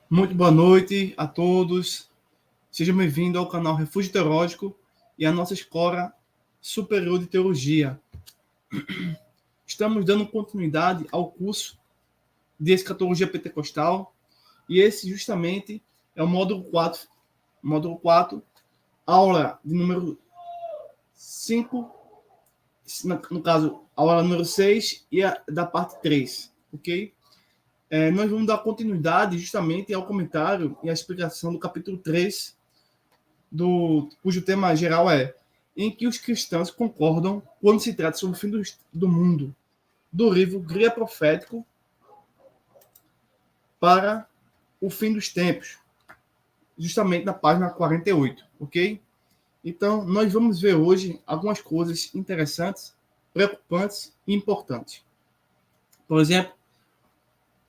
Muito boa noite a todos. Sejam bem-vindos ao canal Refúgio Teológico e à nossa Escola Superior de Teologia. Estamos dando continuidade ao curso de Escatologia Pentecostal e esse justamente é o módulo 4, aula de número 5, no caso, aula número 6 e a da parte 3, ok? Nós vamos dar continuidade justamente ao comentário e à explicação do capítulo 3, cujo tema geral é em que os cristãos concordam quando se trata sobre o fim do mundo, do livro Guia Profético para o Fim dos Tempos, justamente na página 48, ok? Então, nós vamos ver hoje algumas coisas interessantes, preocupantes e importantes. Por exemplo,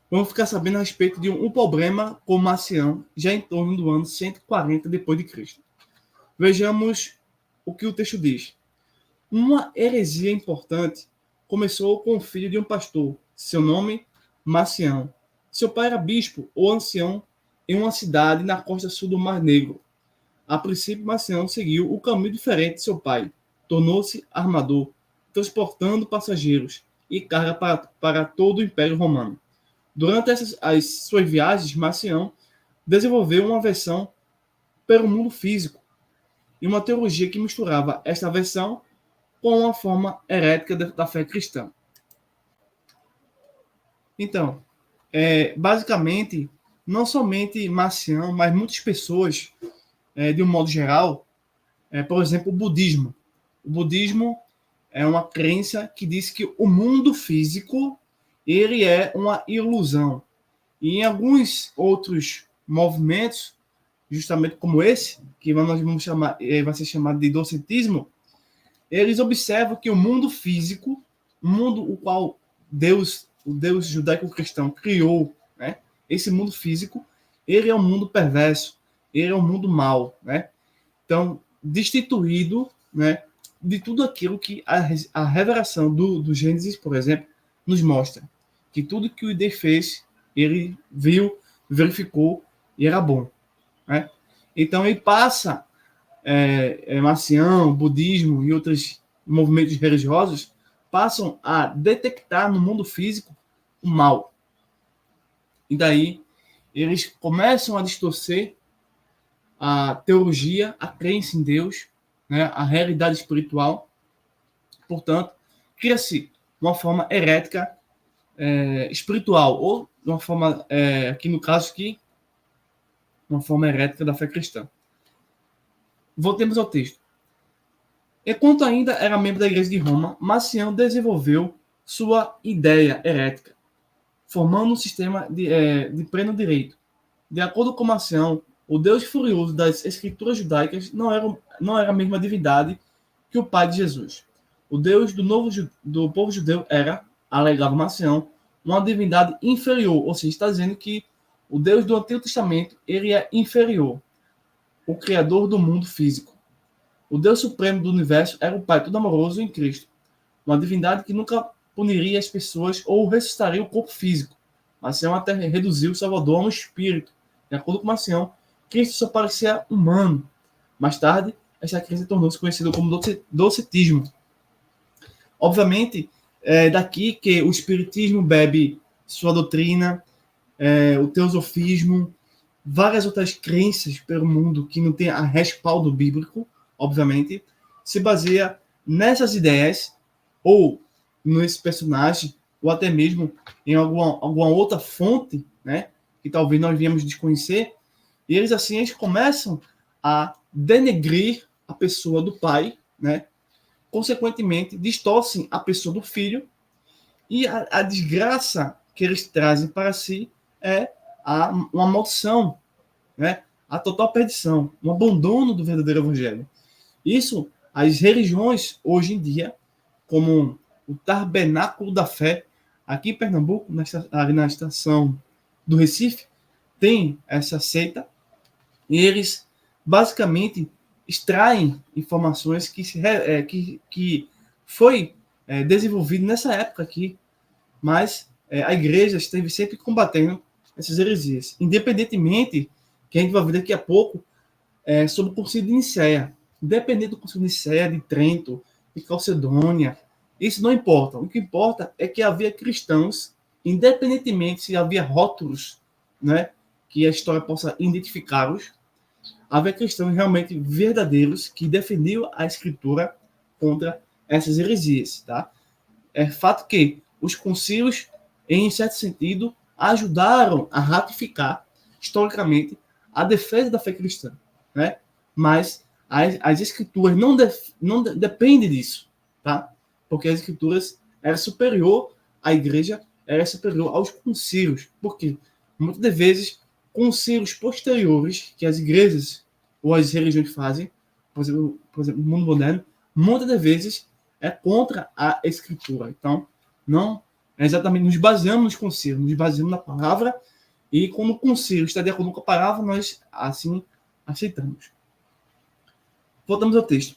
vamos ficar sabendo a respeito de um problema com Marcião, já em torno do ano 140 depois de Cristo. Vejamos o que o texto diz. Uma heresia importante começou com o filho de um pastor, seu nome, Marcião. Seu pai era bispo ou ancião em uma cidade na costa sul do Mar Negro. A princípio, Marcião seguiu o caminho diferente de seu pai. Tornou-se armador, transportando passageiros e carga para todo o Império Romano. Durante as suas viagens, Marcião desenvolveu uma versão pelo mundo físico e uma teologia que misturava esta versão com uma forma herética da fé cristã. Então, basicamente, não somente Marcião, mas muitas pessoas, de um modo geral, por exemplo, o budismo. O budismo é uma crença que diz que o mundo físico ele é uma ilusão. E em alguns outros movimentos, justamente como esse, que nós vamos chamar, vai ser chamado de docetismo, eles observam que o mundo físico, o mundo o qual o Deus judaico-cristão criou, né? Esse mundo físico, ele é um mundo perverso, ele é um mundo mau, né? Então, destituído, né, de tudo aquilo que a revelação do Gênesis, por exemplo, nos mostra. Que tudo que o Deus fez, ele viu, verificou e era bom, né? Então, ele passa Marcião, budismo e outros movimentos religiosos passam a detectar no mundo físico o mal. E daí eles começam a distorcer a teologia, a crença em Deus, né, a realidade espiritual. Portanto, cria-se uma forma herética espiritual, ou de uma forma, aqui no caso, uma forma herética da fé cristã. Voltemos ao texto. Enquanto ainda era membro da Igreja de Roma, Marcião desenvolveu sua ideia herética, formando um sistema de pleno direito. De acordo com Marcião, o Deus furioso das escrituras judaicas não era a mesma divindade que o Pai de Jesus. O Deus do povo judeu era, alegava Marcião, uma divindade inferior, ou seja, está dizendo que o Deus do Antigo Testamento ele é inferior, o Criador do mundo físico. O Deus supremo do universo era o Pai todo-amoroso em Cristo, uma divindade que nunca puniria as pessoas ou ressuscitaria o corpo físico. Marcião até reduziu o Salvador a um espírito. De acordo com Marcião, Cristo só parecia humano. Mais tarde, essa crença tornou-se conhecida como docetismo. Obviamente, daqui que o espiritismo bebe sua doutrina, o teosofismo, várias outras crenças pelo mundo que não tem a respaldo bíblico, obviamente, se baseia nessas ideias, ou nesse personagem, ou até mesmo em alguma outra fonte, né, que talvez nós viemos desconhecer, e eles assim eles começam a denegrir a pessoa do pai, né, consequentemente distorcem a pessoa do filho, e a desgraça que eles trazem para si é uma maldição, né, a total perdição, um abandono do verdadeiro evangelho. Isso, as religiões, hoje em dia, como o Tabernáculo da Fé, aqui em Pernambuco, na estação do Recife, tem essa seita, e eles, basicamente, extraem informações que foi desenvolvido nessa época aqui, mas a igreja esteve sempre combatendo essas heresias. Independentemente, que a gente vai ver daqui a pouco, sobre o Concílio de Nicéia. Independente do Concílio de Nicéia, de Trento, de Calcedônia, isso não importa. O que importa é que havia cristãos, independentemente se havia rótulos, né, que a história possa identificá-los, havia cristãos realmente verdadeiros que defendiam a Escritura contra essas heresias. Tá? É fato que os concílios, em certo sentido, ajudaram a ratificar, historicamente, a defesa da fé cristã. Né? Mas as escrituras não dependem disso. Tá? Porque as escrituras eram superior à igreja, era superior aos concílios. Por quê? Muitas das vezes, concílios posteriores que as igrejas ou as religiões fazem, por exemplo, no mundo moderno, muitas das vezes é contra a escritura. Então, não é exatamente, nos baseamos nos concílios, nos baseamos na palavra, e quando o concílio está de acordo com a palavra, nós assim aceitamos. Voltamos ao texto.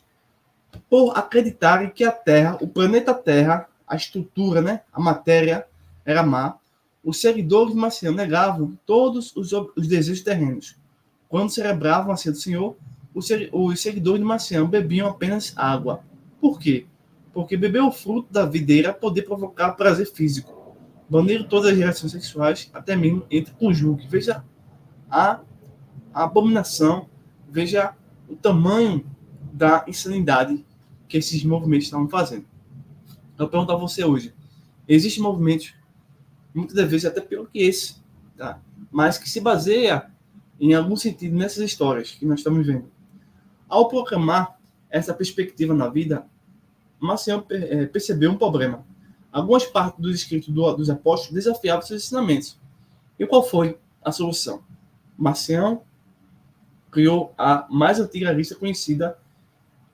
Por acreditarem que a Terra, o planeta Terra, a estrutura, né, a matéria, era má, os seguidores de Marcião negavam todos os desejos terrenos. Quando celebravam a ceia do Senhor, os seguidores de Marcião bebiam apenas água. Por quê? Porque beber o fruto da videira poderia provocar prazer físico. Baniram todas as relações sexuais, até mesmo entre cônjuges. Veja a abominação, veja o tamanho da insanidade que esses movimentos estavam fazendo. Eu pergunto a você hoje, existem movimentos, muitas das vezes até pior que esse, tá? Mas que se baseia em algum sentido nessas histórias que nós estamos vendo. Ao proclamar essa perspectiva na vida, Marcião percebeu um problema. Algumas partes dos escritos dos apóstolos desafiavam seus ensinamentos. E qual foi a solução? Marcião criou a mais antiga lista conhecida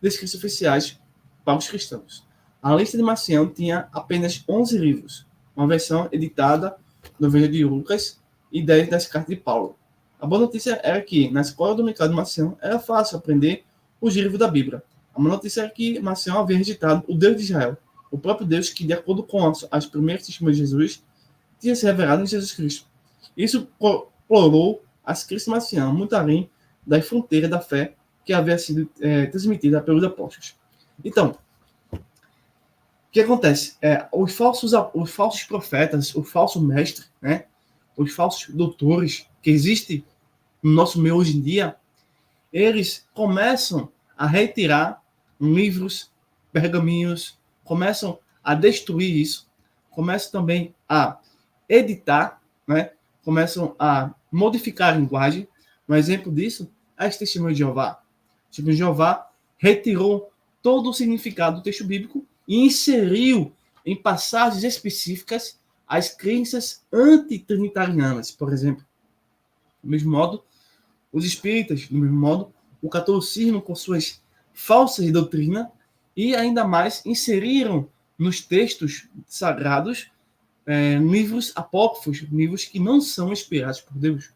de escritos oficiais para os cristãos. A lista de Marcião tinha apenas 11 livros, uma versão editada do Evangelho de Lucas e 10 das cartas de Paulo. A boa notícia era que, na escola dominical de Marcião, era fácil aprender os livros da Bíblia. A má notícia era que Marcião havia rejeitado o Deus de Israel, o próprio Deus que, de acordo com as primeiras testemunhas de Jesus, tinha se revelado em Jesus Cristo. Isso explorou as crenças de Marcião muito além das fronteiras da fé que havia sido transmitida pelos apóstolos. Então, o que acontece? Os falsos profetas, o falso mestre, né, os falsos doutores que existem no nosso meio hoje em dia, eles começam a retirar livros, pergaminhos, começam a destruir isso, começam também a editar, né, começam a modificar a linguagem. Um exemplo disso é as testemunhas de Jeová. O testemunho de Jeová retirou todo o significado do texto bíblico e inseriu em passagens específicas as crenças antitrinitarianas, por exemplo. Do mesmo modo, os espíritas, do mesmo modo, o catolicismo com suas falsas doutrinas e ainda mais inseriram nos textos sagrados livros apócrifos, livros que não são inspirados por Deus.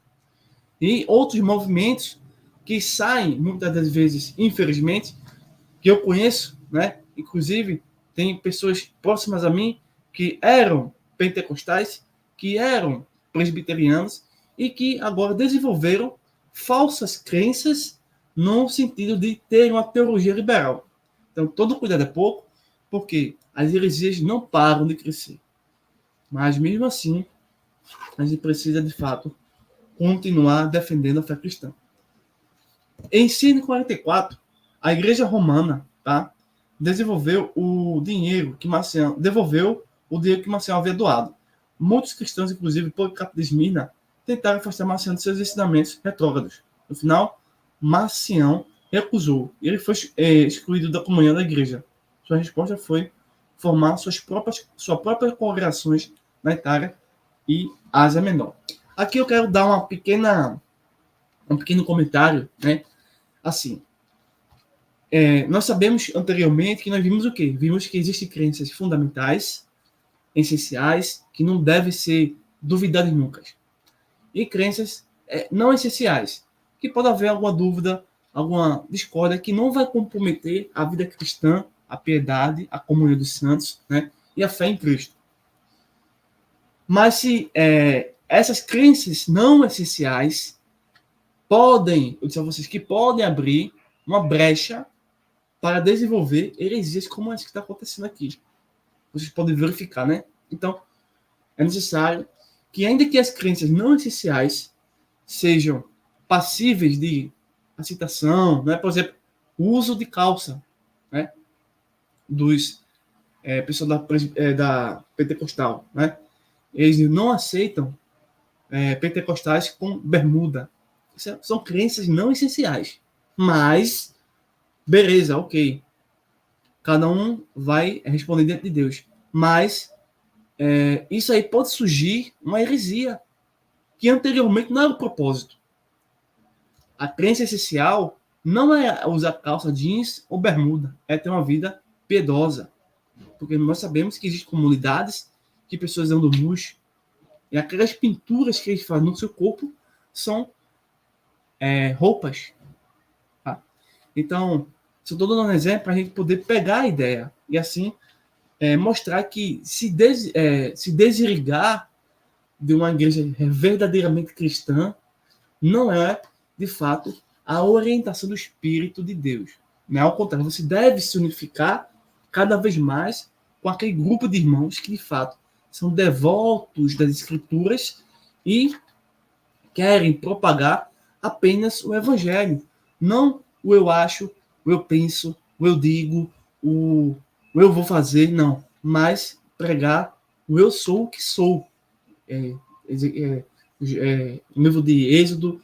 E outros movimentos que saem, muitas das vezes, infelizmente, que eu conheço, né? Inclusive, tem pessoas próximas a mim que eram pentecostais, que eram presbiterianos e que agora desenvolveram falsas crenças no sentido de ter uma teologia liberal. Então, todo cuidado é pouco, porque as heresias não param de crescer. Mas, mesmo assim, a gente precisa, de fato, continuar defendendo a fé cristã. Em 144, a Igreja Romana, tá, devolveu o dinheiro que Marcião havia doado. Muitos cristãos, inclusive Policarpo de Esmirna, tentaram afastar Marcião de seus ensinamentos retrógrados. No final, Marcião recusou. Ele foi excluído da comunhão da igreja. Sua resposta foi formar suas próprias congregações na Itália e Ásia Menor. Aqui eu quero dar um pequeno comentário, né? Assim, nós sabemos anteriormente que nós vimos o quê? Vimos que existem crenças fundamentais, essenciais, que não devem ser duvidadas nunca. E crenças não essenciais, que pode haver alguma dúvida, alguma discórdia, que não vai comprometer a vida cristã, a piedade, a comunhão dos santos, né? E a fé em Cristo. Mas se essas crenças não essenciais podem, eu disse a vocês que podem abrir uma brecha para desenvolver heresias como essa que está acontecendo aqui. Vocês podem verificar, né? Então, é necessário que, ainda que as crenças não essenciais sejam passíveis de aceitação, né? Por exemplo, o uso de calça, né? Dos pessoas da pentecostal, né? Eles não aceitam pentecostais com bermuda. São crenças não essenciais. Mas, beleza, ok. Cada um vai responder diante de Deus. Mas isso aí pode surgir uma heresia que anteriormente não era o propósito. A crença essencial não é usar calça jeans ou bermuda, é ter uma vida piedosa. Porque nós sabemos que existem comunidades que pessoas andam nus e aquelas pinturas que eles fazem no seu corpo são roupas. Tá? Então, só estou dando um exemplo para a gente poder pegar a ideia e assim mostrar que se desligar de uma igreja verdadeiramente cristã não é, de fato, a orientação do Espírito de Deus. Não é ao contrário, você deve se unificar cada vez mais com aquele grupo de irmãos que, de fato, são devotos das Escrituras e querem propagar apenas o Evangelho. Não o eu acho, o eu penso, o eu digo, o eu vou fazer, não. Mas pregar o eu sou o que sou. Livro de Êxodo,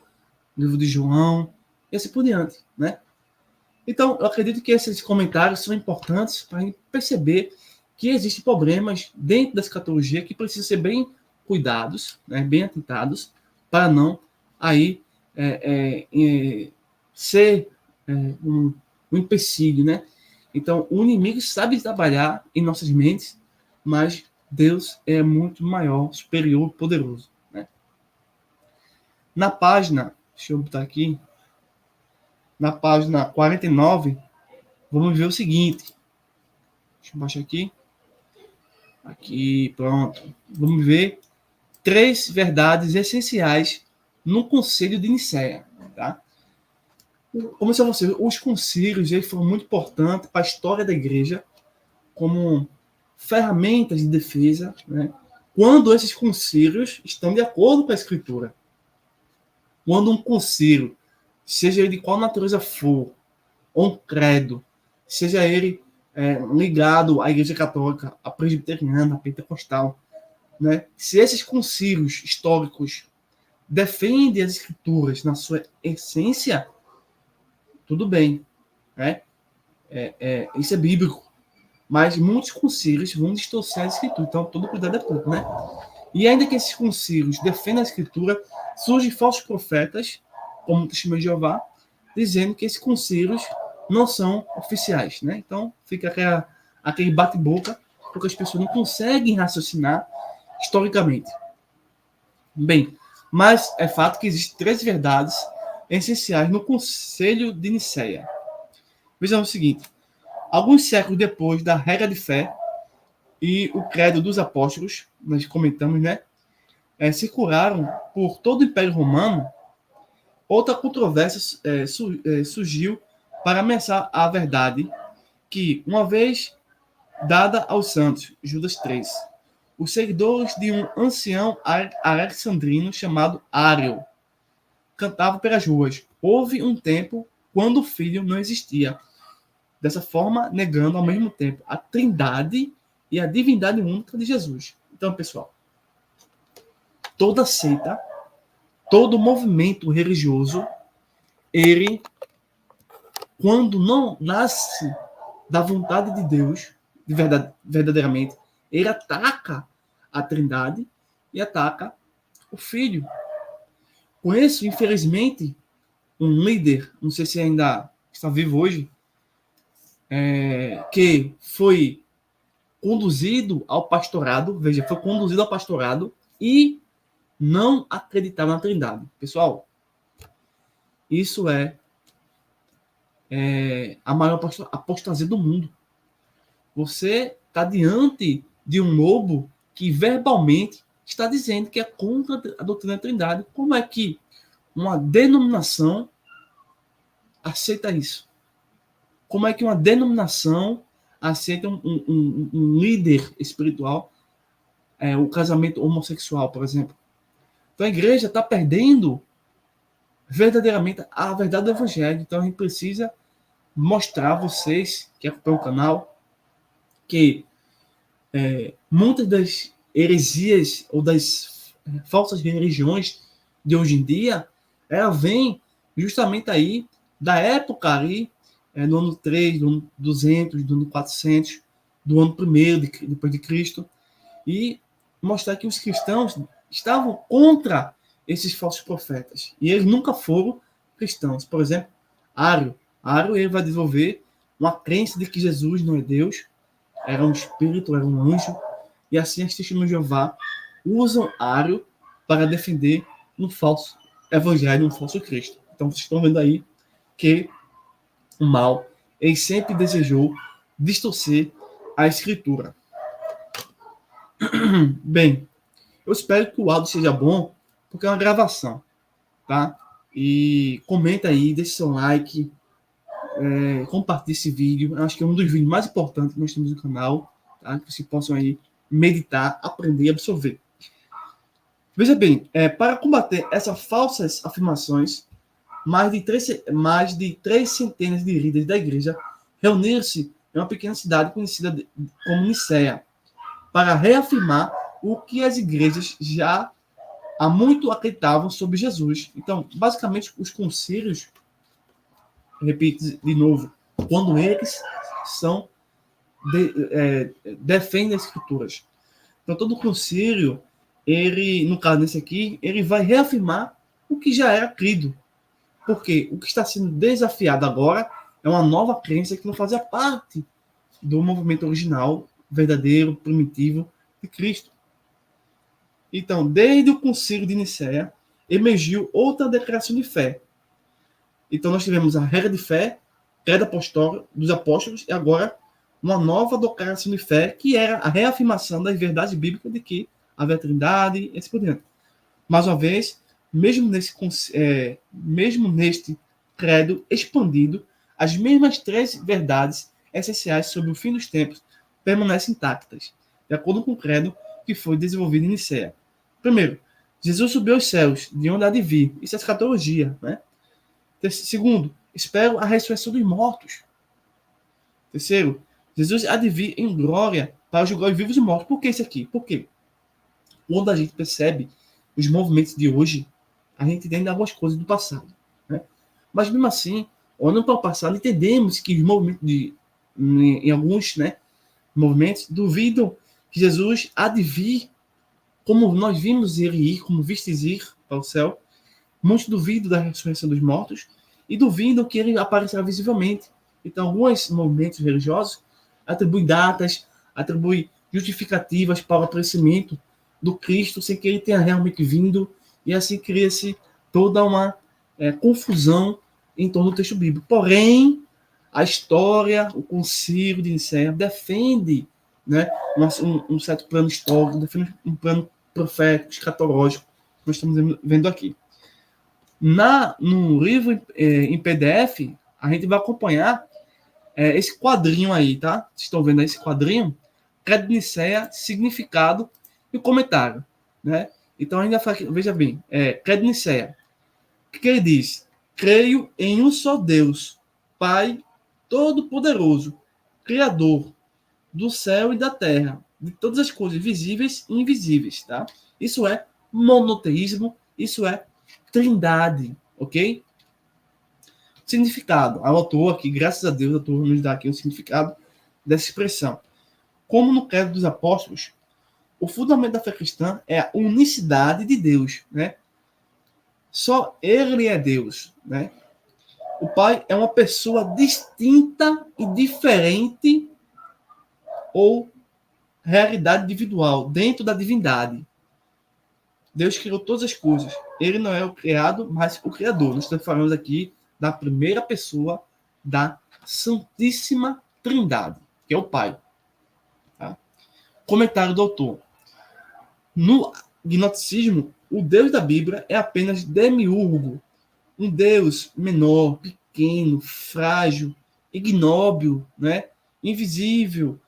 livro de João, e assim por diante, né? Então, eu acredito que esses comentários são importantes para a gente perceber que existem problemas dentro da escatologia que precisam ser bem cuidados, né, bem atentados, para não aí ser um empecilho, né? Então, o inimigo sabe trabalhar em nossas mentes, mas Deus é muito maior, superior, poderoso, né? Na página, deixa eu botar aqui, na página 49, vamos ver o seguinte. Deixa eu baixar aqui. Aqui, pronto. Vamos ver 3 verdades essenciais no Concílio de Nicéia, tá? Como eu disse a você, os concílios eles foram muito importantes para a história da igreja como ferramentas de defesa, né? Quando esses concílios estão de acordo com a Escritura. Quando um concílio, seja ele de qual natureza for, ou um credo, seja ele ligado à Igreja Católica, à Presbiteriana, à Pentecostal, né? Se esses concílios históricos defendem as Escrituras na sua essência, tudo bem, né? Isso é bíblico. Mas muitos concílios vão distorcer a Escritura, então todo cuidado é pouco, né? E ainda que esses concílios defendam a Escritura, surgem falsos profetas, como o Testemunho de Jeová, dizendo que esses concílios não são oficiais, né? Então fica aquele bate-boca, porque as pessoas não conseguem raciocinar historicamente. Bem, mas é fato que existem 3 verdades essenciais no Concílio de Nicéia. Vejamos o seguinte: alguns séculos depois da regra de fé e o credo dos apóstolos, nós comentamos, né? Circularam por todo o Império Romano, outra controvérsia surgiu para ameaçar a verdade que, uma vez dada aos santos, Judas 3, os seguidores de um ancião alexandrino chamado Ário cantavam pelas ruas. Houve um tempo quando o filho não existia. Dessa forma, negando ao mesmo tempo a trindade e a divindade única de Jesus. Então, pessoal, toda seita, todo movimento religioso, ele, quando não nasce da vontade de Deus, verdadeiramente, ele ataca a trindade e ataca o filho. Conheço, infelizmente, um líder, não sei se ainda está vivo hoje, que foi conduzido ao pastorado, veja, foi conduzido ao pastorado e não acreditava na trindade. Pessoal, isso é a maior apostasia do mundo. Você está diante de um lobo que verbalmente está dizendo que é contra a doutrina da Trindade. Como é que uma denominação aceita isso? Como é que uma denominação aceita um líder espiritual, o casamento homossexual, por exemplo? Então a igreja está perdendo verdadeiramente a verdade do evangelho. Então a gente precisa mostrar a vocês que acompanham o canal que muitas das heresias ou das falsas religiões de hoje em dia, ela vem justamente aí da época ali, no ano 3, do ano 200, do ano 400, do ano 1º depois de Cristo, e mostrar que os cristãos estavam contra esses falsos profetas. E eles nunca foram cristãos. Por exemplo, Ário. Ário, ele vai desenvolver uma crença de que Jesus não é Deus, era um espírito, era um anjo, e assim as testemunhas de Jeová usam Ário para defender um falso evangelho, um falso Cristo. Então vocês estão vendo aí que o mal, ele sempre desejou distorcer a escritura. Bem, eu espero que o áudio seja bom, porque é uma gravação, tá? E comenta aí, deixe seu like, compartilhe esse vídeo. Eu acho que é um dos vídeos mais importantes que nós temos no canal, tá? Que vocês possam aí meditar, aprender e absorver. Veja bem, para combater essas falsas afirmações, mais de 3 centenas de líderes da igreja reuniram-se em uma pequena cidade conhecida como Nicéia, para reafirmar o que as igrejas já há muito acreditavam sobre Jesus. Então, basicamente, os concílios, repito de novo, quando eles defendem as escrituras. Então, todo concílio, ele, no caso desse aqui, ele vai reafirmar o que já era crido. Porque o que está sendo desafiado agora é uma nova crença que não fazia parte do movimento original, verdadeiro, primitivo de Cristo. Então, desde o concílio de Nicéia, emergiu outra declaração de fé. Então, nós tivemos a regra de fé, credo apostólico dos apóstolos, e agora uma nova declaração de fé, que era a reafirmação das verdades bíblicas de que havia Trindade, e assim por diante. Mais uma vez, mesmo neste credo expandido, as mesmas 3 verdades essenciais sobre o fim dos tempos permanecem intactas, de acordo com o credo que foi desenvolvido em Nicéia. Primeiro, Jesus subiu aos céus, de onde há de vir. Isso é escatologia, né? Segundo, espero a ressurreição dos mortos. Terceiro, Jesus há de vir em glória para julgar os vivos e mortos. Por que isso aqui? Por quê? Quando a gente percebe os movimentos de hoje, a gente entende algumas coisas do passado, né? Mas mesmo assim, olhando para o passado, entendemos que os movimentos em alguns, né, movimentos duvidam que Jesus há de vir como nós vimos ele ir, como vistes ir para o céu. Muitos duvidam da ressurreição dos mortos e duvidam que ele aparecerá visivelmente. Então, alguns movimentos religiosos atribuem datas, atribuem justificativas para o aparecimento do Cristo sem que ele tenha realmente vindo, e assim cria-se toda uma confusão em torno do texto bíblico. Porém, a história, o concílio de Nicéia defende, né, um certo plano histórico, defende um plano profético, escatológico, que nós estamos vendo aqui. No livro em PDF, a gente vai acompanhar esse quadrinho aí, tá? Vocês estão vendo aí esse quadrinho? Credo de Nicéia, significado e comentário, né? Então, ainda fala aqui, veja bem, Credo de Nicéia. O que ele diz? Creio em um só Deus, Pai Todo-Poderoso, Criador do céu e da terra, de todas as coisas visíveis e invisíveis, tá? Isso é monoteísmo, isso é trindade, ok? Significado. O autor aqui, graças a Deus, o autor nos dá aqui o significado dessa expressão. Como no credo dos apóstolos, o fundamento da fé cristã é a unicidade de Deus, né? Só ele é Deus, né? O Pai é uma pessoa distinta e diferente ou realidade individual dentro da divindade. Deus criou todas as coisas. Ele não é o criado, mas o criador. Nós estamos falando aqui da primeira pessoa da Santíssima Trindade, que é o Pai. Tá? Comentário do autor. gnosticismo, o Deus da Bíblia é apenas demiurgo, um Deus menor, pequeno, frágil, ignóbil, né? Invisível,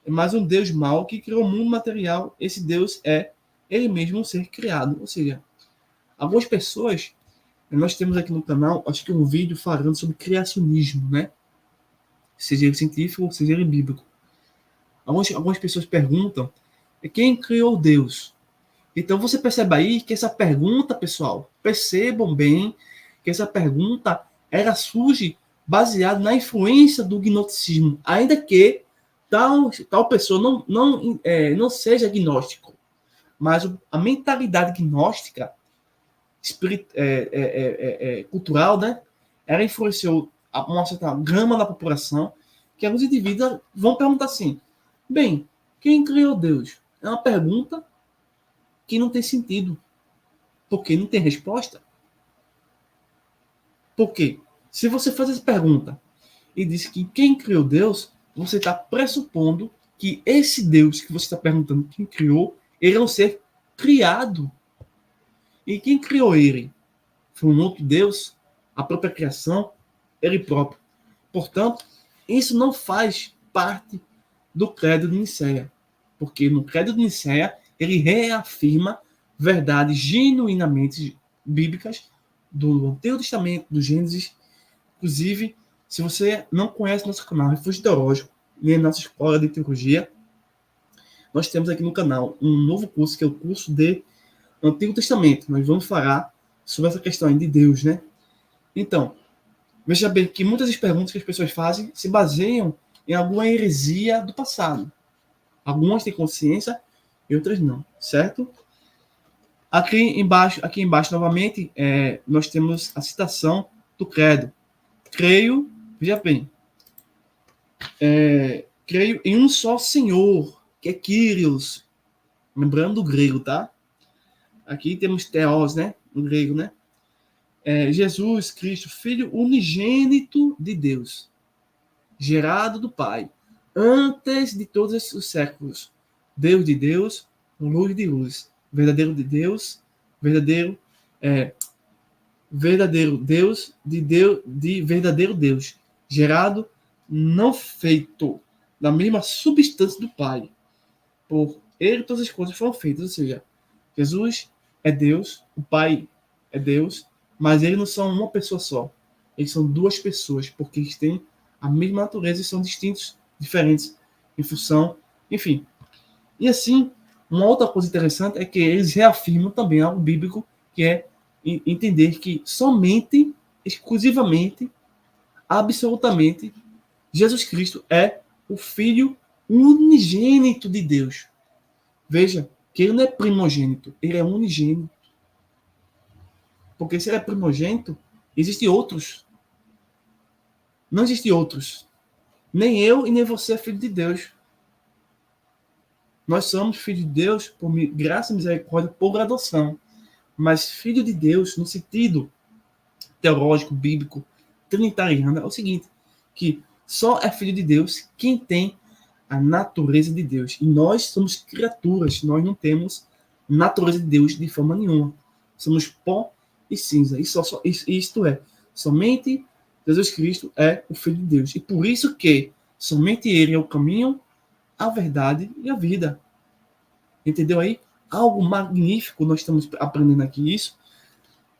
mas um Deus mau que criou o mundo material. Esse Deus é ele mesmo um ser criado. Ou seja, algumas pessoas, nós temos aqui no canal, acho que um vídeo falando sobre criacionismo, né? Seja ele científico ou seja ele bíblico. Algumas pessoas perguntam quem criou Deus? Então você percebe aí que essa pergunta, pessoal, percebam bem que essa pergunta ela surge baseada na influência do gnosticismo, ainda que tal pessoa não seja gnóstico, mas a mentalidade gnóstica cultural, né, ela influenciou uma certa gama da população, que alguns indivíduos vão perguntar assim, bem, quem criou Deus? É uma pergunta que não tem sentido, porque não tem resposta. Por quê? Se você faz essa pergunta e diz que quem criou Deus, você está pressupondo que esse Deus que você está perguntando quem criou, ele é um ser criado. E quem criou ele? Foi um outro Deus? A própria criação? Ele próprio. Portanto, isso não faz parte do credo de Nicéia. Porque no credo de Nicéia, ele reafirma verdades genuinamente bíblicas do Antigo Testamento, do Gênesis. Inclusive, se você não conhece nosso canal Refúgio Teológico, nem nossa escola de teologia, nós temos aqui no canal um novo curso, que é o curso de Antigo Testamento. Nós vamos falar sobre essa questão aí de Deus, né? Então, veja bem que muitas das perguntas que as pessoas fazem se baseiam em alguma heresia do passado. Algumas têm consciência e outras não, certo? Aqui embaixo novamente, nós temos a citação do credo. Creio, veja bem, creio em um só Senhor, que é Kyrios, lembrando do grego, tá? Aqui temos Theos, né? No grego, né? Jesus Cristo, Filho unigênito de Deus, gerado do Pai, antes de todos os séculos, Deus de Deus, luz de luz, verdadeiro de Deus, verdadeiro Deus de verdadeiro Deus, gerado, não feito, da mesma substância do Pai. Por ele todas as coisas foram feitas, ou seja, Jesus é Deus, o Pai é Deus, mas eles não são uma pessoa só. Eles são duas pessoas, porque eles têm a mesma natureza e são distintos, diferentes, em função, enfim. E assim, uma outra coisa interessante é que eles reafirmam também algo bíblico, que é entender que somente, exclusivamente, absolutamente, Jesus Cristo é o Filho unigênito de Deus. Veja que ele não é primogênito, ele é unigênito. Porque se ele é primogênito, existem outros. Não existem outros. Nem eu e nem você é filho de Deus. Nós somos filhos de Deus por graça e misericórdia, por adoção. Mas filho de Deus, no sentido teológico, bíblico, trinitariano, é o seguinte, que só é filho de Deus quem tem a natureza de Deus. E nós somos criaturas, nós não temos natureza de Deus de forma nenhuma. Somos pó e cinza. Isto é, somente Jesus Cristo é o Filho de Deus. E por isso que somente Ele é o caminho, a verdade e a vida. Entendeu aí? Algo magnífico, nós estamos aprendendo aqui isso.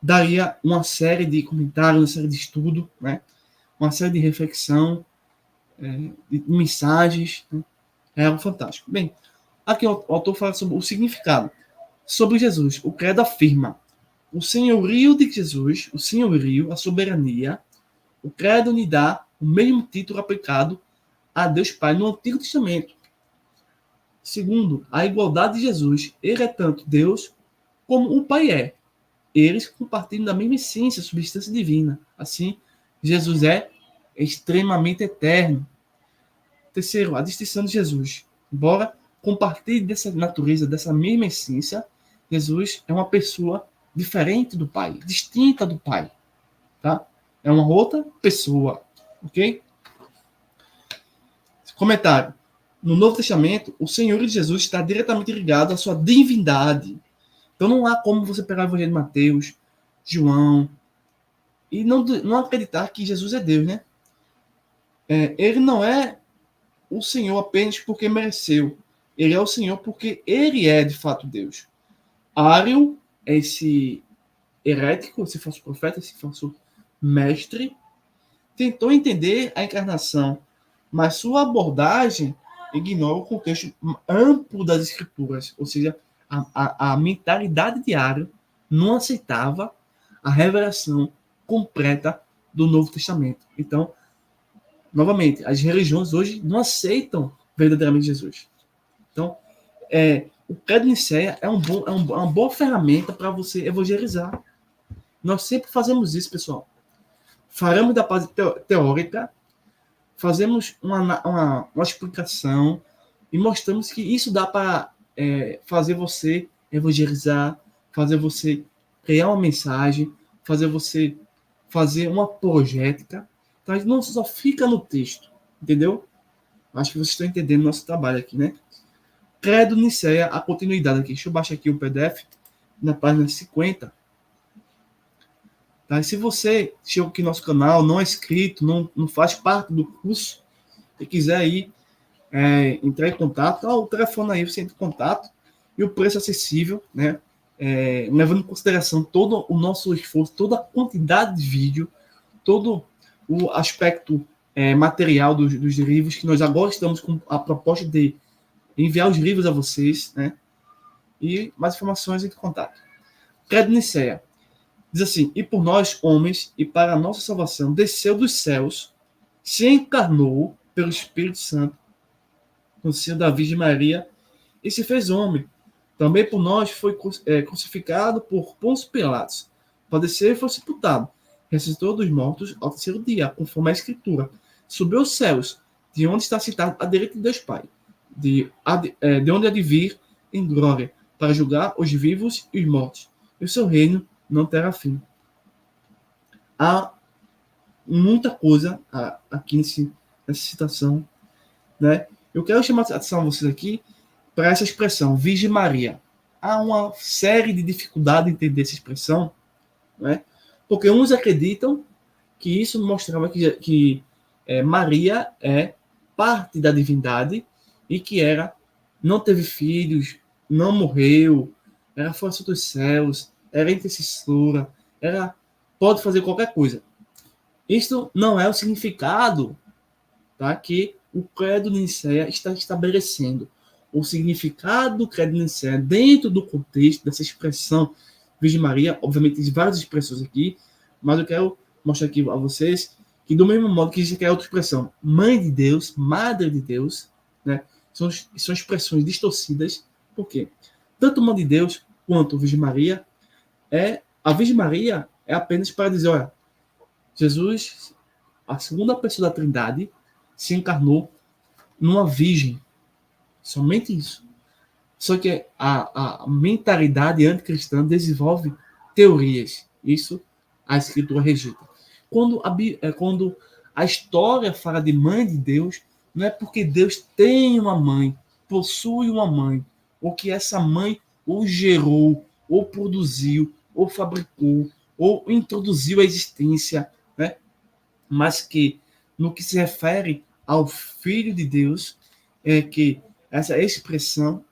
Daria uma série de comentários, uma série de estudo, né? Uma série de reflexão, de mensagens, né? É algo fantástico. Bem, aqui o autor fala sobre o significado. Sobre Jesus, o credo afirma o senhorio de Jesus, o senhorio, a soberania. O credo lhe dá o mesmo título aplicado a Deus Pai no Antigo Testamento. Segundo, a igualdade de Jesus. Ele é tanto Deus como o Pai é. Eles compartilham da mesma essência, substância divina. Assim, Jesus é extremamente eterno. Terceiro, a distinção de Jesus. Embora compartilhe dessa natureza, dessa mesma essência, Jesus é uma pessoa diferente do Pai, distinta do Pai. Tá? É uma outra pessoa. Ok? Comentário. No Novo Testamento, o Senhor de Jesus está diretamente ligado à sua divindade. Então não há como você pegar o Evangelho de Mateus, João, e não acreditar que Jesus é Deus, né? Ele não é o Senhor apenas porque mereceu. Ele é o Senhor porque ele é de fato Deus. Ário é esse herético, esse falso profeta, esse falso mestre, tentou entender a encarnação, mas sua abordagem ignora o contexto amplo das escrituras, ou seja, a mentalidade de Ário não aceitava a revelação completa do Novo Testamento. Então, novamente, as religiões hoje não aceitam verdadeiramente Jesus. Então, o Credo de Nicéia é uma boa ferramenta para você evangelizar. Nós sempre fazemos isso, pessoal. Faremos da parte teórica, fazemos uma explicação e mostramos que isso dá para fazer você evangelizar, fazer você criar uma mensagem, fazer você fazer uma apologética. Então, a gente não só fica no texto, entendeu? Acho que vocês estão entendendo o nosso trabalho aqui, né? Credo Nicéia, a continuidade aqui. Deixa eu baixar aqui o PDF na página 50. Tá? E se você chegou aqui no nosso canal, não é inscrito, não faz parte do curso, e quiser aí entrar em contato, o telefone aí, você entra em contato, e o preço acessível, né? Levando em consideração todo o nosso esforço, toda a quantidade de vídeo, todo o aspecto material dos livros, que nós agora estamos com a proposta de enviar os livros a vocês, né? E mais informações, entre em contato. Credo Nicéia. Diz assim: e por nós, homens, e para a nossa salvação, desceu dos céus, se encarnou pelo Espírito Santo, no seio da Virgem Maria, e se fez homem. Também por nós foi crucificado por Pôncio Pilatos, padeceu e foi sepultado. Ressuscitou dos mortos ao terceiro dia, conforme a Escritura. Subiu aos céus, de onde está citado à direita de Deus Pai, de onde há de vir em glória, para julgar os vivos e os mortos. E o seu reino não terá fim. Há muita coisa aqui nessa citação, né? Eu quero chamar a atenção a vocês aqui para essa expressão, Virgem Maria. Há uma série de dificuldades em entender essa expressão, né? Porque uns acreditam que isso mostrava que Maria é parte da divindade e que não teve filhos, não morreu, era força dos céus, era intercessora, pode fazer qualquer coisa. Isto não é o significado, tá, que o Credo de Nicéia está estabelecendo. O significado do Credo de Nicéia dentro do contexto dessa expressão Virgem Maria, obviamente tem várias expressões aqui, mas eu quero mostrar aqui a vocês que do mesmo modo que existe outra expressão, Mãe de Deus, Madre de Deus, né, são expressões distorcidas. Por quê? Tanto Mãe de Deus quanto Virgem Maria, a Virgem Maria é apenas para dizer, olha, Jesus, a segunda pessoa da Trindade, se encarnou numa virgem. Somente isso. Só que a mentalidade anticristã desenvolve teorias. Isso a Escritura rejeita. Quando a história fala de mãe de Deus, não é porque Deus tem uma mãe, possui uma mãe, ou que essa mãe ou gerou, ou produziu, ou fabricou, ou introduziu a existência, né? Mas que, no que se refere ao Filho de Deus, é que essa expressão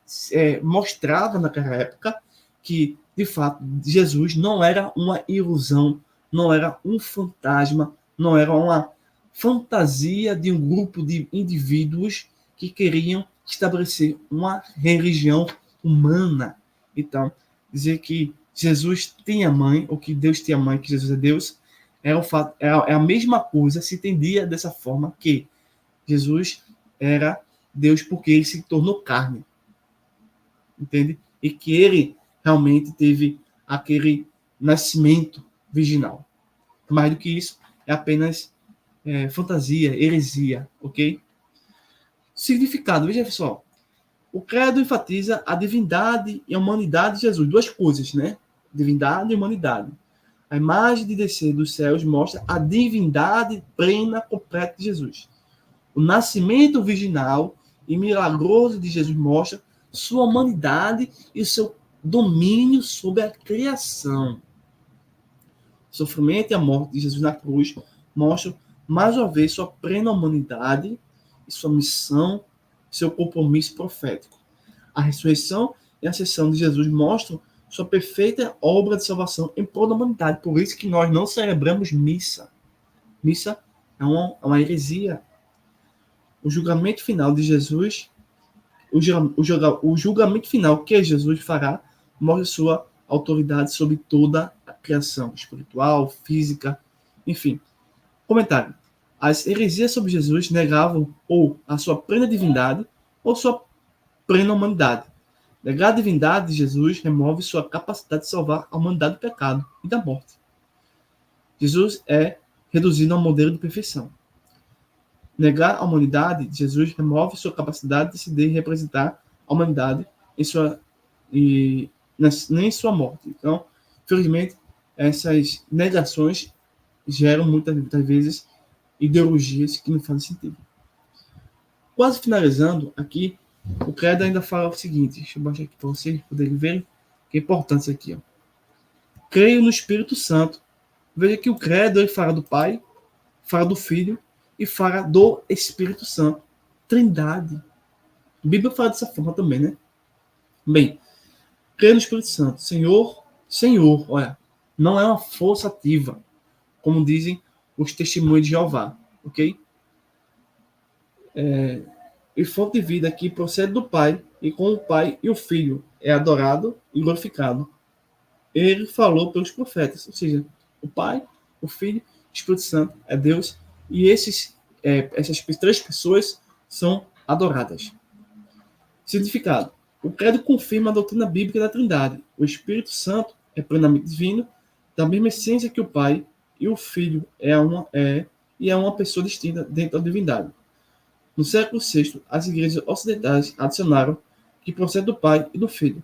mostrava naquela época que, de fato, Jesus não era uma ilusão, não era um fantasma, não era uma fantasia de um grupo de indivíduos que queriam estabelecer uma religião humana. Então, dizer que Jesus tinha mãe, ou que Deus tinha mãe, que Jesus é Deus, é a mesma coisa, se entendia dessa forma, que Jesus era Deus porque ele se tornou carne. Entende? E que ele realmente teve aquele nascimento virginal. Mais do que isso, é apenas fantasia, heresia, ok? Significado, veja pessoal. O credo enfatiza a divindade e a humanidade de Jesus. Duas coisas, né? Divindade e humanidade. A imagem de descer dos céus mostra a divindade plena, completa de Jesus. O nascimento virginal e milagroso de Jesus mostra sua humanidade e seu domínio sobre a criação. O sofrimento e a morte de Jesus na cruz mostram mais uma vez sua plena humanidade e sua missão, seu compromisso profético. A ressurreição e a ascensão de Jesus mostram sua perfeita obra de salvação em prol da humanidade. Por isso que nós não celebramos missa. Missa é uma heresia. O julgamento final de Jesus, o julgamento final que Jesus fará, mostra sua autoridade sobre toda a criação espiritual, física, enfim. Comentário. As heresias sobre Jesus negavam ou a sua plena divindade ou sua plena humanidade. Negar a divindade de Jesus remove sua capacidade de salvar a humanidade do pecado e da morte. Jesus é reduzido a um modelo de perfeição. Negar a humanidade de Jesus remove sua capacidade de decidir e representar a humanidade nem sua morte. Então, infelizmente, essas negações geram muitas vezes ideologias que não fazem sentido. Quase finalizando aqui, o credo ainda fala o seguinte, deixa eu baixar aqui para vocês poderem ver, que é importante isso aqui. Ó. Creio no Espírito Santo. Veja que o credo ele fala do Pai, fala do Filho e fala do Espírito Santo. Trindade. A Bíblia fala dessa forma também, né? Bem, creio no Espírito Santo. Senhor, olha, não é uma força ativa, como dizem os testemunhos de Jeová, ok? E fonte de vida que procede do Pai, e com o Pai e o Filho é adorado e glorificado. Ele falou pelos profetas, ou seja, o Pai, o Filho, o Espírito Santo é Deus, e essas três pessoas são adoradas. Significado. O credo confirma a doutrina bíblica da Trindade. O Espírito Santo é plenamente divino, da mesma essência que o Pai, e o Filho é uma pessoa distinta dentro da divindade. No século VI, as igrejas ocidentais adicionaram que procede do Pai e do Filho.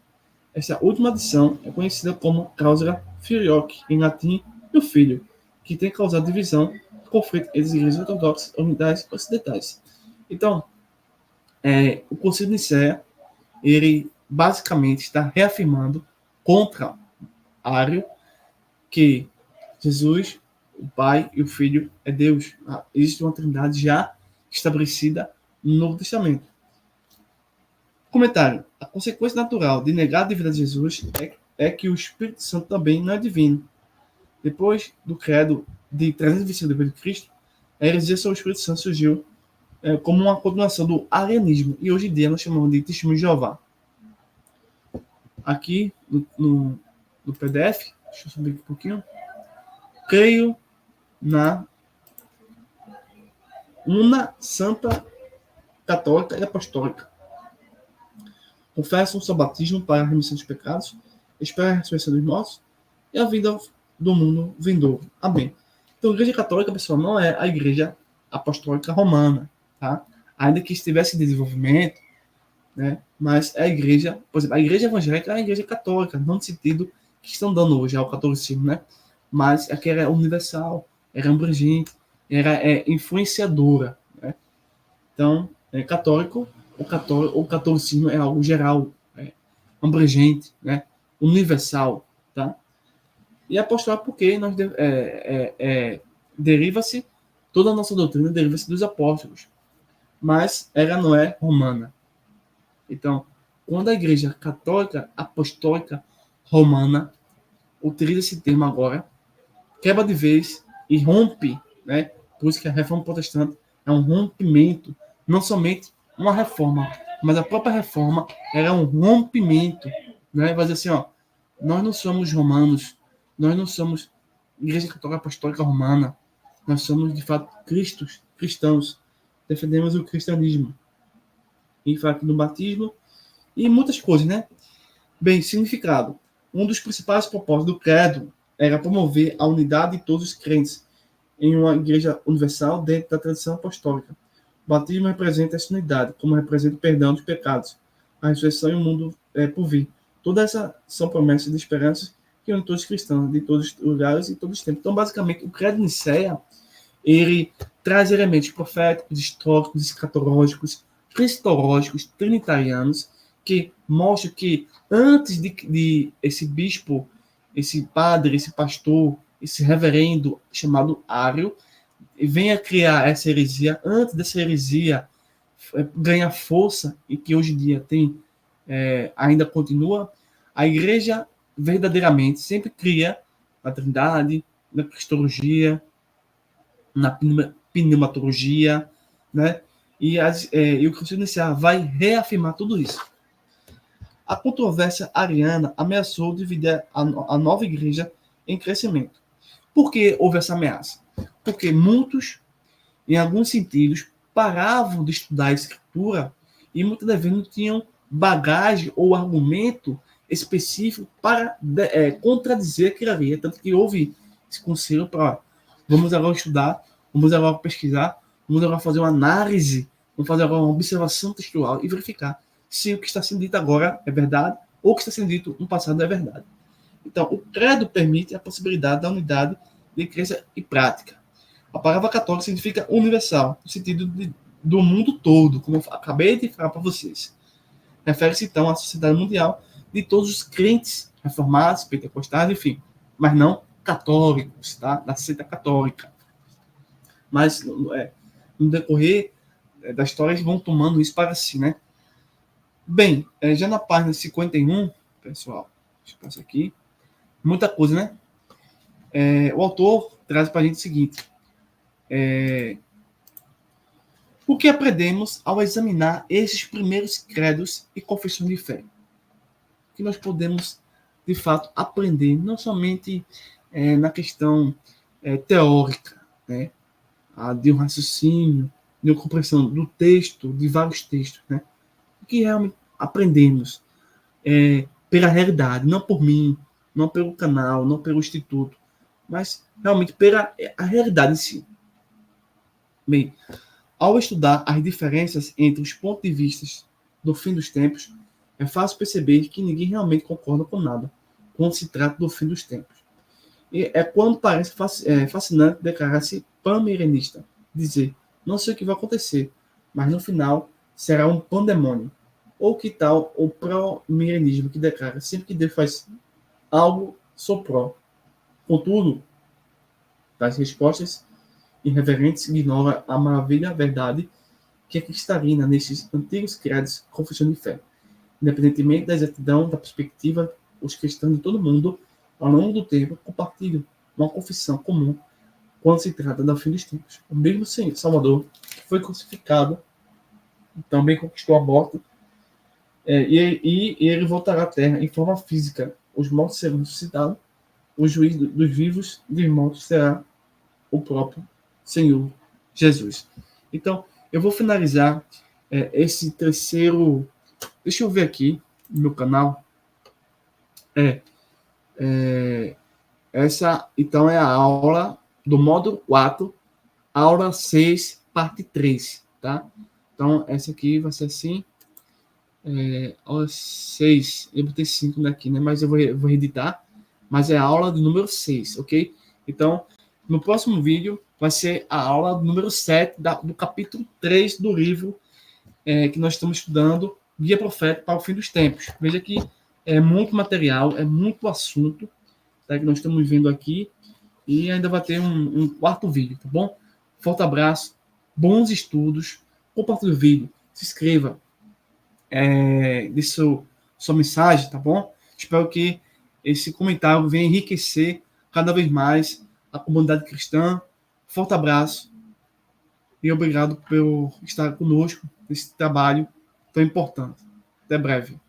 Essa última adição é conhecida como causa filioque, em latim, e o Filho, que tem causado divisão e conflito entre as igrejas ortodoxas orientais e ocidentais. Então, o Concílio de Nicéia, ele basicamente está reafirmando contra Ário que Jesus, o Pai e o Filho é Deus. Existe uma trindade já estabelecida no Novo Testamento. Comentário. A consequência natural de negar a divindade de Jesus é que o Espírito Santo também não é divino. Depois do credo de 325 depois de Cristo, a heresia sobre o Espírito Santo surgiu como uma continuação do arianismo, e hoje em dia nós chamamos de Testemunho de Jeová. Aqui no PDF, deixa eu subir aqui um pouquinho, creio na una santa católica e apostólica. Confesso o seu batismo para a remissão dos pecados, espero a ressurreição dos mortos e a vida do mundo vindouro. Amém. Então, a Igreja Católica, pessoal, não é a Igreja Apostólica Romana, tá? Ainda que estivesse em desenvolvimento, né? Mas a Igreja, por exemplo, a Igreja Evangélica é a Igreja Católica, não no sentido que estão dando hoje ao catolicismo, né? Mas aqui era universal, era abrangente, era influenciadora, né? Então, católico, o catolicismo é algo geral, abrangente, né? Universal, tá? E apostólico porque nós deriva-se, toda a nossa doutrina deriva-se dos apóstolos, mas ela não é romana. Então, quando a Igreja Católica Apostólica Romana utiliza esse termo agora, quebra de vez e rompe, né? Por isso que a Reforma Protestante é um rompimento, não somente uma reforma, mas a própria reforma era um rompimento, né? Vai dizer assim, ó, nós não somos romanos, nós não somos Igreja Católica Apostólica Romana, nós somos de fato cristãos, defendemos o cristianismo. E fala aqui no batismo e muitas coisas, né? Bem, significado. Um dos principais propósitos do credo era promover a unidade de todos os crentes em uma igreja universal dentro da tradição apostólica. O batismo representa essa unidade, como representa o perdão dos pecados, a ressurreição e o mundo por vir. Todas essas são promessas de esperança que unem todos os cristãos de todos os lugares e todos os tempos. Então, basicamente, o credo de Nicéia, ele traz elementos proféticos, históricos, escatológicos, cristológicos, trinitarianos, que mostra que antes de esse bispo, esse padre, esse pastor, esse reverendo chamado Ário, venha criar essa heresia, antes dessa heresia ganhar força e que hoje em dia tem, ainda continua, a igreja verdadeiramente sempre cria na Trindade, na Cristologia, na pneumatologia, né? E o Concílio de Nicéia vai reafirmar tudo isso. A controvérsia ariana ameaçou dividir a nova igreja em crescimento. Por que houve essa ameaça? Porque muitos, em alguns sentidos, paravam de estudar a escritura e muitas das vezes não tinham bagagem ou argumento específico para contradizer aquilo ali. Tanto que houve esse conselho para vamos agora estudar, vamos agora pesquisar, vamos agora fazer uma análise, vamos fazer agora uma observação textual e verificar se o que está sendo dito agora é verdade ou o que está sendo dito no passado é verdade. Então, o credo permite a possibilidade da unidade de crença e prática. A palavra católica significa universal, no sentido do mundo todo, como eu acabei de falar para vocês. Refere-se, então, à sociedade mundial de todos os crentes, reformados, pentecostais, enfim, mas não católicos, tá? Da seita católica. Mas, no decorrer da história, eles vão tomando isso para si, né? Bem, já na página 51, pessoal, deixa eu passar aqui, muita coisa, né? O autor traz para a gente o seguinte: o que aprendemos ao examinar esses primeiros credos e confissões de fé? Que nós podemos, de fato, aprender, não somente na questão teórica, né? De um raciocínio, de uma compreensão do texto, de vários textos, né? O que realmente aprendemos pela realidade, não por mim, não pelo canal, não pelo instituto, mas realmente pela a realidade em si. Bem, ao estudar as diferenças entre os pontos de vista do fim dos tempos, é fácil perceber que ninguém realmente concorda com nada quando se trata do fim dos tempos. E é quando parece fascinante declarar-se pan-milenista, dizer, não sei o que vai acontecer, mas no final será um pandemônio. Ou que tal o pró-milenismo, que declara sempre que Deus faz algo, sou pró. Contudo, das respostas irreverentes ignora a maravilha verdade que é cristalina nesses antigos credos confissões de fé. Independentemente da exatidão da perspectiva, os cristãos de todo mundo, ao longo do tempo, compartilham uma confissão comum quando se trata do fim dos tempos. O mesmo Senhor Salvador, que foi crucificado, também conquistou a morte, e ele voltará à Terra em forma física. Os mortos serão ressuscitados, o juiz dos vivos e dos mortos será o próprio Senhor Jesus. Então, eu vou finalizar esse terceiro. Deixa eu ver aqui no meu canal. Essa, então, é a aula do módulo 4, aula 6, parte 3, tá? Então, essa aqui vai ser assim. Aula 6, eu botei 5 aqui, né? Mas eu vou editar. Mas é a aula do número 6, ok? Então, no próximo vídeo vai ser a aula número 7 do capítulo 3 do livro que nós estamos estudando, Guia Profético para o Fim dos Tempos. Veja que é muito material, é muito assunto, tá, que nós estamos vendo aqui, e ainda vai ter um quarto vídeo, tá bom? Forte abraço, bons estudos, compartilhe o vídeo, se inscreva, deixe sua mensagem, tá bom? Espero que esse comentário venha enriquecer cada vez mais a comunidade cristã. Forte abraço e obrigado por estar conosco nesse trabalho tão importante. Até breve.